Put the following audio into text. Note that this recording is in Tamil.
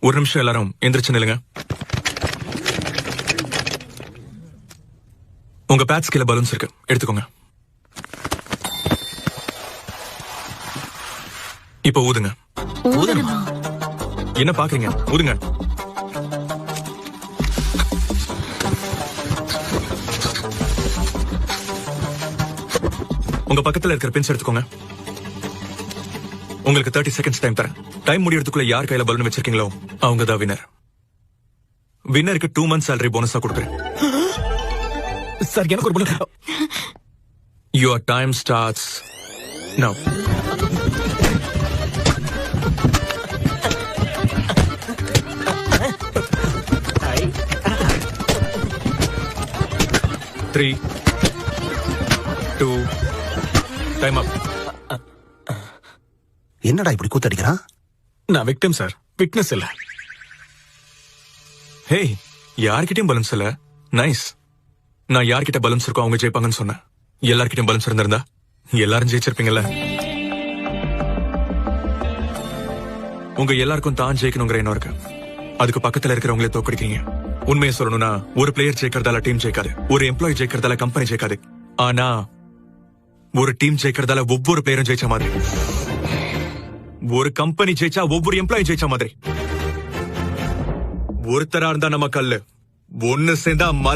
ஒரு நிமிஷம் எல்லாரும் எந்திரிச்சு நில்லுங்க. உங்க பேட்ஸ் கீழே பலூன்ஸ் இருக்கு, எடுத்துக்கோங்க. இப்ப ஊதுங்க. என்ன பாக்குறீங்க? ஊதுங்க. உங்க பக்கத்துல இருக்கிற பென்ஸ் எடுத்துக்கோங்க. உங்களுக்கு 30 செகண்ட்ஸ் டைம் தரேன். டைம் முடியறதுக்குள்ள யார் கையில பலூன் வச்சிருக்கீங்களோ அவங்க தான் வின்னர். வின்னருக்கு 2 months salary போனஸா கொடுக்குறேன். சார் எனக்கு ஒரு balloon. Your time starts now. Three, 2, time up. என்னடா இப்படி கூத்தடிக்கிறான்? நான் விக்டிம் சார், விட்னஸ் இல்ல. ஹே, யார்கிட்டயும் பலூன்ஸ் இல்ல. நைஸ். நான் யார்கிட்ட பலூன்ஸ் இருக்கோ அவங்க ஜெயிப்பாங்கன்னு சொன்னேன். எல்லார்கிட்டயும் பலூன்ஸ் இருந்திருந்தா எல்லாரும் ஜெயிச்சிருப்பீங்கல்ல. உங்க எல்லாருக்கும் தான் ஜெயிக்கணுங்கிற எண்ணம் இருக்கு. அதுக்கு பக்கத்துல இருக்கிறவங்களே தோக்கடிக்கிறீங்க. உண்மையை சொல்லணும்னா ஒரு பிளேயர் ஜெயிக்கிறதால டீம் ஜெயிக்காது, ஒரு எம்ப்ளாயி ஜெயிக்கிறதால கம்பெனி ஜெயிக்காது. ஆனா ஒரு டீம் ஜெயிக்கிறதால ஒவ்வொரு பிளேயரும் ஜெயிச்ச மாதிரி, ஒரு கம்பெனி ஜெயிச்சா ஒவ்வொரு எம்ப்ளாயி ஜெயிச்ச மாதிரி. ஒருத்தரா இருந்தா நம்ம கல்லு, ஒன்னு சேர்ந்தா